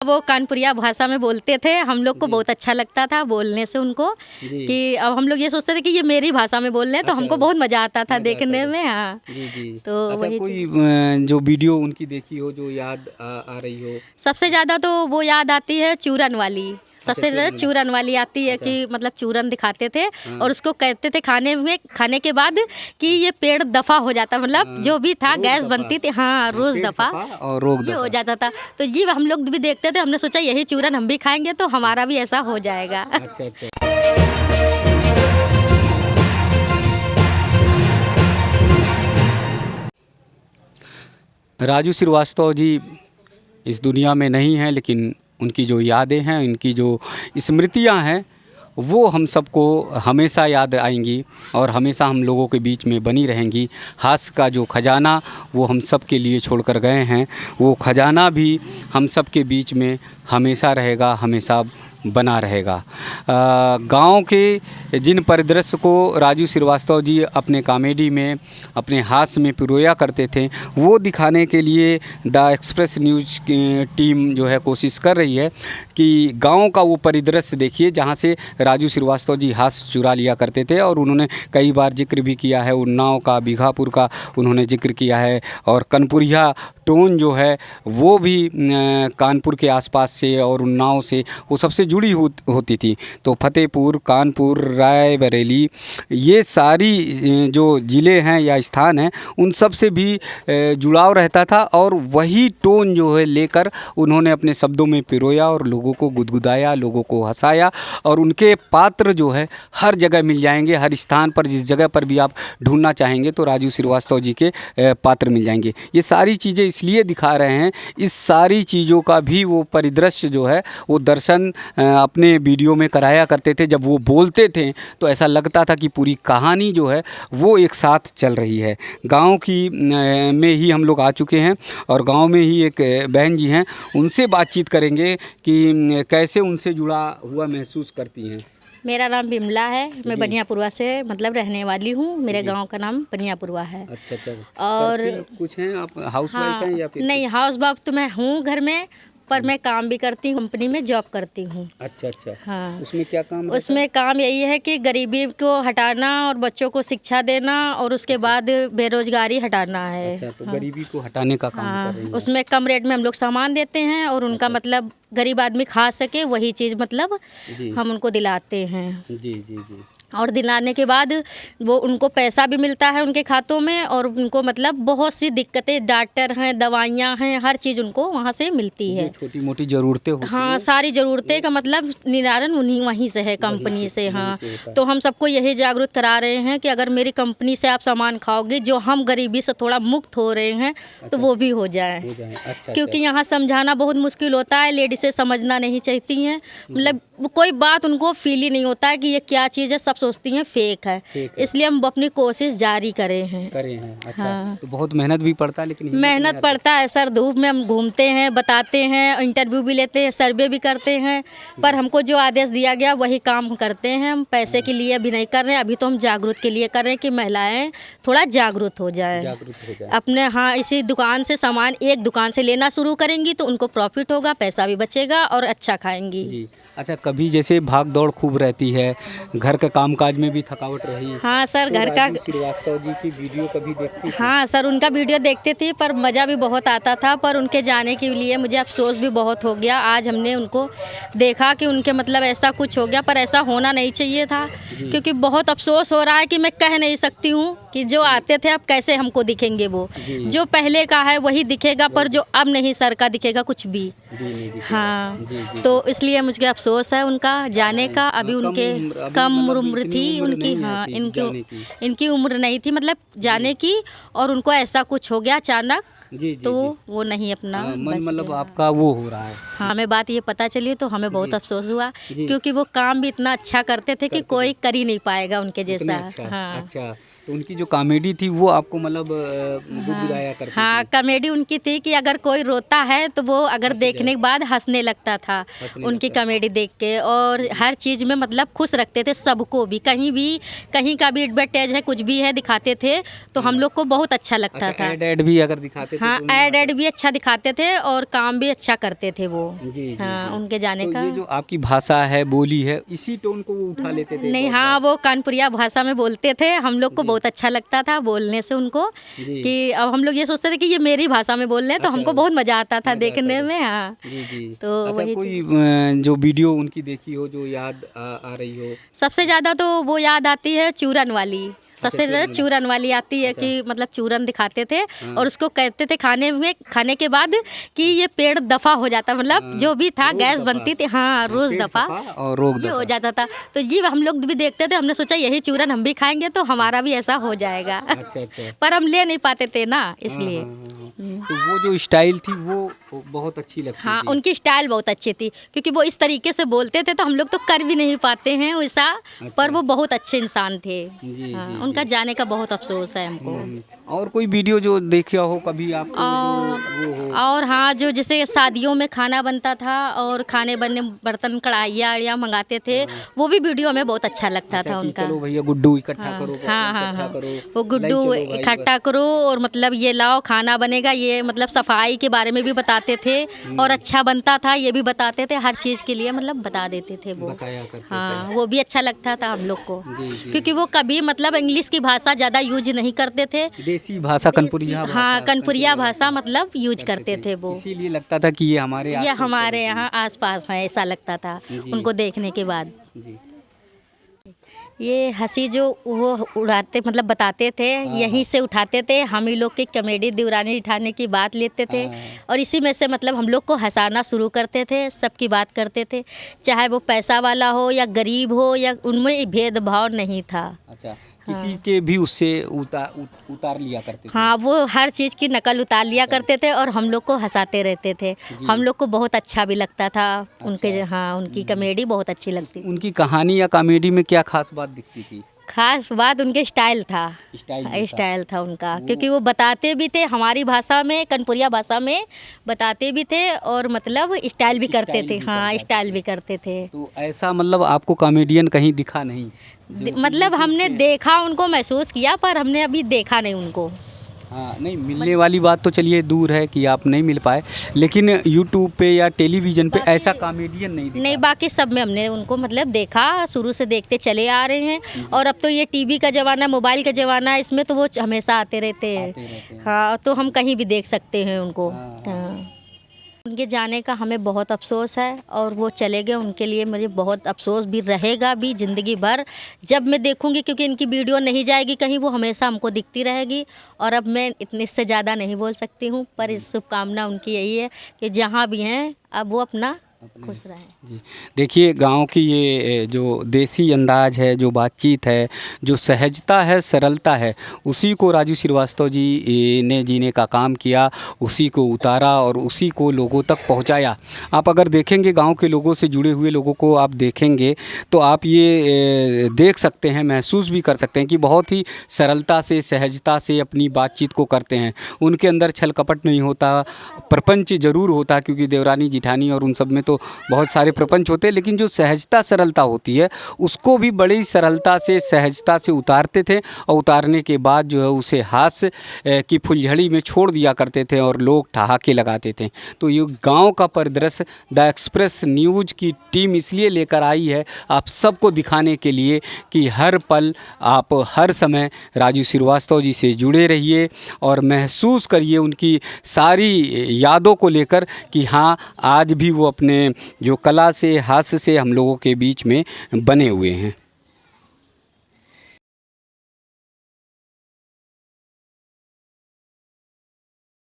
वो कानपुरिया भाषा में बोलते थे, हम लोग को बहुत अच्छा लगता था बोलने से उनको, कि अब हम लोग ये सोचते थे कि ये मेरी भाषा में बोल रहे हैं, तो हमको बहुत मज़ा आता था देखने में। हाँ, जी। तो अच्छा, वही कोई जो वीडियो उनकी देखी हो जो याद आ रही हो? सबसे ज़्यादा तो वो याद आती है चूरन वाली, सबसे ज़्यादा चूरन। चूरन वाली आती है अच्छा। कि मतलब चूरन दिखाते थे हाँ। और उसको कहते थे खाने के बाद कि ये पेड़ दफ़ा हो जाता, मतलब हाँ, जो भी था रोज़ गैस दफ़ा। बनती थी, हाँ रोज़ पेट दफ़ा सफ़ा और रोग ये हो दफ़ा। जाता था। तो ये हम लोग भी देखते थे, हमने सोचा यही चूरन हम भी खाएंगे तो हमारा भी ऐसा हो जाएगा। अच्छा। राजू श्रीवास्तव जी इस दुनिया में नहीं हैं, लेकिन उनकी जो यादें हैं, उनकी जो स्मृतियां हैं, वो हम सबको हमेशा याद आएंगी और हमेशा हम लोगों के बीच में बनी रहेंगी। हास्य का जो खजाना वो हम सब के लिए छोड़ कर गए हैं, वो खजाना भी हम सब के बीच में हमेशा रहेगा, हमेशा बना रहेगा। गांव के जिन परिदृश्य को राजू श्रीवास्तव जी अपने कॉमेडी में, अपने हास्य में पिरोया करते थे, वो दिखाने के लिए द एक्सप्रेस न्यूज़ की टीम जो है कोशिश कर रही है कि गांव का वो परिदृश्य देखिए जहां से राजू श्रीवास्तव जी हास्य चुरा लिया करते थे। और उन्होंने कई बार जिक्र भी किया है उन्नाव का, बीघापुर का उन्होंने जिक्र किया है, और कनपुरिया टोन जो है वो भी कानपुर के आसपास से और उन्नाव से वो सबसे जुड़ी होती थी। तो फतेहपुर, कानपुर, रायबरेली, ये सारी जो ज़िले हैं या स्थान हैं, उन सब से भी जुड़ाव रहता था और वही टोन जो है लेकर उन्होंने अपने शब्दों में पिरोया और लोगों को गुदगुदाया, लोगों को हंसाया। और उनके पात्र जो है हर जगह मिल जाएंगे, हर स्थान पर जिस जगह पर भी आप ढूंढना चाहेंगे तो राजू श्रीवास्तव जी के पात्र मिल जाएंगे। ये सारी चीज़ें इसलिए दिखा रहे हैं, इस सारी चीज़ों का भी वो परिदृश्य जो है वो दर्शन अपने वीडियो में कराया करते थे। जब वो बोलते थे तो ऐसा लगता था कि पूरी कहानी जो है वो एक साथ चल रही है। गांव की में ही हम लोग आ चुके हैं और गांव में ही एक बहन जी हैं, उनसे बातचीत करेंगे कि कैसे उनसे जुड़ा हुआ महसूस करती हैं। मेरा नाम बिमला है, मैं बनियापुरवा से मतलब रहने वाली हूँ। मेरे गांव का नाम बनियापुरवा है। अच्छा। और कुछ हैं आप, हाउस वाइफ हाँ, हैं या फिर? नहीं हाउस वाइफ तो मैं हूँ घर में, पर मैं काम भी करती हूँ, कंपनी में जॉब करती हूँ। अच्छा। हाँ, उसमें क्या काम रहता है? उसमें काम यही है कि गरीबी को हटाना और बच्चों को शिक्षा देना और उसके बाद बेरोजगारी हटाना है। अच्छा, तो हाँ, गरीबी को हटाने का काम कर रही हाँ, हैं। उसमें कम रेट में हम लोग सामान देते हैं और उनका मतलब गरीब आदमी खा सके वही चीज़ मतलब जी हम उनको दिलाते हैं। जी। और दिलाने के बाद वो उनको पैसा भी मिलता है उनके खातों में, और उनको मतलब बहुत सी दिक्कतें, डॉक्टर हैं, दवाइयाँ हैं, हर चीज़ उनको वहाँ से मिलती है। छोटी मोटी ज़रूरतें होती हाँ, हैं। सारी ज़रूरतें का मतलब निवारण उन्हीं वहीं से है, कंपनी से। हाँ, तो हम सबको यही जागरूक करा रहे हैं कि अगर मेरी कंपनी से आप सामान खाओगे, जो हम गरीबी से थोड़ा मुक्त हो रहे हैं तो वो भी हो जाए। अच्छा। क्योंकि यहाँ समझाना बहुत मुश्किल होता है, लेडीज़ें समझना नहीं चाहती हैं, मतलब कोई बात उनको फील ही नहीं होता है कि ये क्या चीज़ है, सब सोचती हैं फेक है। इसलिए हम अपनी कोशिश जारी करे हैं। अच्छा। हाँ, तो बहुत मेहनत भी पड़ता है, लेकिन हिम्मत नहीं मेहनत हारते। पड़ता है सर, धूप में हम घूमते हैं, बताते हैं, इंटरव्यू भी लेते हैं, सर्वे भी करते हैं, पर हमको जो आदेश दिया गया वही काम करते हैं। हम पैसे के लिए अभी नहीं कर रहे हैं, अभी तो हम जागरूक के लिए कर रहे हैं कि महिलाएं थोड़ा जागरूक हो जाएं। अपने हाँ, इसी दुकान से सामान एक दुकान से लेना शुरू करेंगी तो उनको प्रॉफिट होगा, पैसा भी बचेगा और अच्छा खाएंगी। जी। अच्छा, कभी जैसे भाग दौड़ खूब रहती है, घर के कामकाज में भी थकावट रही? हाँ सर, तो घर का। राजू श्रीवास्तव जी की वीडियो कभी देखती थी? हाँ सर, उनका वीडियो देखते थे, पर मज़ा भी बहुत आता था, पर उनके जाने के लिए मुझे अफसोस भी बहुत हो गया। आज हमने उनको देखा कि उनके मतलब ऐसा कुछ हो गया, पर ऐसा होना नहीं चाहिए था, क्योंकि बहुत अफसोस हो रहा है कि मैं कह नहीं सकती हूँ कि जो आते थे अब कैसे हमको दिखेंगे। वो जो पहले का है वही दिखेगा, पर जो अब नहीं सर का दिखेगा कुछ भी। हाँ, तो इसलिए मुझे अफसोस है उनका जाने का। अभी उनके कम उम्र थी उनकी। हाँ, इनकी उम्र नहीं थी मतलब जाने की, और उनको ऐसा कुछ हो गया अचानक। तो वो नहीं अपना मतलब आपका वो हो रहा है। हाँ, हमें बात ये पता चली तो हमें बहुत अफसोस हुआ, क्योंकि वो काम भी इतना अच्छा करते थे कि कोई कर ही नहीं पाएगा उनके जैसा। हाँ। अच्छा। तो उनकी जो कॉमेडी थी वो आपको मतलब गुदगुदाया करती हाँ, कॉमेडी उनकी थी कि अगर कोई रोता है तो वो अगर देखने के बाद हंसने लगता था हंसने उनकी लगता कॉमेडी देख के, और हर चीज़ में मतलब खुश रखते थे सबको भी, कहीं का भी एडवर्टाइज है कुछ भी है दिखाते थे तो हम लोग को बहुत अच्छा लगता अच्छा, था। ऐड भी अगर दिखाते थे हाँ, तो उन्हें ऐड भी अच्छा दिखाते थे और काम भी अच्छा करते थे वो। जी, जी, हाँ, जी। उनके जाने तो का ये जो आपकी भाषा है, बोली है, इसी टोन को वो उठा लेते थे नहीं, बहुत हाँ, वो कानपुरिया भाषा में बोलते थे, हम लोग को जी। बहुत अच्छा लगता था बोलने से उनको, जी। कि अब हम लोग ये सोचते थे कि ये मेरी भाषा में बोल रहे हैं तो अच्छा, हमको बहुत मज़ा आता था मज़ा देखने आता था। में। हाँ, जी, जी। तो अच्छा, वही कोई जो वीडियो उनकी देखी हो जो याद आ रही हो? सबसे ज़्यादा तो वो याद आती है चूरन वाली, सबसे ज़्यादा चूरन। चूरन वाली आती है अच्छा। कि मतलब चूरन दिखाते थे हाँ। और उसको कहते थे खाने के बाद कि ये पेड़ दफ़ा हो जाता, मतलब हाँ, जो भी था रोज़ गैस दफ़ा। बनती थी, हाँ, रोज़ पेट दफ़ा सफा और रोग ये हो दफा। जाता था। तो जी हम लोग भी देखते थे, हमने सोचा यही चूरन हम भी खाएंगे तो हमारा भी ऐसा हो जाएगा। अच्छा, अच्छा। पर हम ले नहीं पाते थे ना, हाँ, इसलिए। हाँ, हाँ, हाँ। तो वो जो स्टाइल थी वो बहुत अच्छी लगती हाँ, थी। उनकी स्टाइल बहुत अच्छी थी क्योंकि वो इस तरीके से बोलते थे तो हम लोग तो कर भी नहीं पाते हैं वैसा, अच्छा। पर वो बहुत अच्छे इंसान थे। जी, हाँ, जी, उनका जी। जाने का बहुत अफसोस है हमको। और कोई वीडियो जो देखा हो कभी आपको जो वो हो? और हाँ, जो जैसे शादियों में खाना बनता था और खाने बनने बर्तन कढ़ाइयाँ अढ़िया मंगाते थे, वो भी वीडियो हमें बहुत अच्छा लगता अच्छा, था कि उनका। चलो भैया गुड्डू इकट्ठा हाँ, करो, हाँ, हाँ, इकट्ठा हाँ, करो, वो लाई गुड्डू चलो भाई इकट्ठा करो और मतलब ये लाओ खाना बनेगा, ये मतलब सफाई के बारे में भी बताते थे और अच्छा बनता था ये भी बताते थे, हर चीज़ के लिए मतलब बता देते थे वो। बताया करते हाँ, वो भी अच्छा लगता था हम लोग को जी, जी। क्योंकि वो कभी मतलब इंग्लिश की भाषा ज़्यादा यूज नहीं करते थे। थे। देसी भाषा, कनपुरिया भाषा। हाँ, कनपुरिया भाषा मतलब यूज करते थे वो। इसीलिए लगता था कि ये हमारे ये आस-पास का हमारे रहती यहाँ आसपास है ऐसा लगता था जी। उनको देखने के बाद। है। जी। ये हंसी जो वो उड़ाते मतलब बताते थे, यहीं से उठाते थे, हम ही लोग की कॉमेडी दौरानी उठाने की बात लेते थे हाँ। और इसी में से मतलब हम लोग को हंसाना शुरू करते थे, सबकी बात करते थे, चाहे वो पैसा वाला हो या गरीब हो, या उनमें भेदभाव नहीं था। अच्छा, किसी के भी उससे उतार लिया करते थे। हाँ, वो हर चीज़ की नकल उतार लिया करते थे और हम लोग को हंसाते रहते थे। हम लोग को बहुत अच्छा भी लगता था उनके, हाँ, उनकी कॉमेडी बहुत अच्छी लगती। उनकी कहानी या कॉमेडी में क्या खास बात दिखती थी? खास बात उनके स्टाइल था, स्टाइल था उनका, क्योंकि वो बताते भी थे हमारी भाषा में, कनपुरिया भाषा में बताते भी थे और मतलब स्टाइल भी करते थे। हाँ, स्टाइल भी करते थे। तो ऐसा मतलब आपको कॉमेडियन कहीं दिखा नहीं? मतलब हमने देखा उनको, महसूस किया, पर हमने अभी देखा नहीं उनको। हाँ, नहीं मिलने वाली बात तो चलिए दूर है कि आप नहीं मिल पाए, लेकिन यूट्यूब पे या टेलीविज़न पे ऐसा कॉमेडियन नहीं दिखा। नहीं, बाकी सब में हमने उनको मतलब देखा, शुरू से देखते चले आ रहे हैं और अब तो ये टीवी का ज़माना, मोबाइल का ज़माना, इसमें तो वो हमेशा आते रहते हैं। हाँ, तो हम कहीं भी देख सकते हैं उनको। हाँ, उनके जाने का हमें बहुत अफसोस है और वो चले गए, उनके लिए मुझे बहुत अफसोस भी रहेगा भी ज़िंदगी भर जब मैं देखूंगी, क्योंकि इनकी वीडियो नहीं जाएगी कहीं, वो हमेशा हमको दिखती रहेगी। और अब मैं इतने से ज़्यादा नहीं बोल सकती हूँ, पर इस शुभकामना उनकी यही है कि जहाँ भी हैं अब वो अपना खुश रहें। जी, देखिए गांव की ये जो देसी अंदाज है, जो बातचीत है, जो सहजता है, सरलता है, उसी को राजू श्रीवास्तव जी ने जीने का काम किया, उसी को उतारा और उसी को लोगों तक पहुंचाया। आप अगर देखेंगे गांव के लोगों से जुड़े हुए लोगों को आप देखेंगे तो आप ये देख सकते हैं, महसूस भी कर सकते हैं कि बहुत ही सरलता से, सहजता से अपनी बातचीत को करते हैं। उनके अंदर छल कपट नहीं होता, प्रपंच ज़रूर होता, क्योंकि देवरानी जिठानी और उन सब में तो बहुत सारे प्रपंच होते हैं, लेकिन जो सहजता सरलता होती है उसको भी बड़ी सरलता से, सहजता से उतारते थे और उतारने के बाद जो है उसे हास्य की फुलझड़ी में छोड़ दिया करते थे और लोग ठहाके लगाते थे। तो ये गांव का परिदृश्य द एक्सप्रेस न्यूज़ की टीम इसलिए लेकर आई है आप सबको दिखाने के लिए कि हर पल आप हर समय राजू श्रीवास्तव जी से जुड़े रहिए और महसूस करिए उनकी सारी यादों को लेकर कि हाँ, आज भी वो अपने जो कला से, हास्य से हम लोगों के बीच में बने हुए हैं।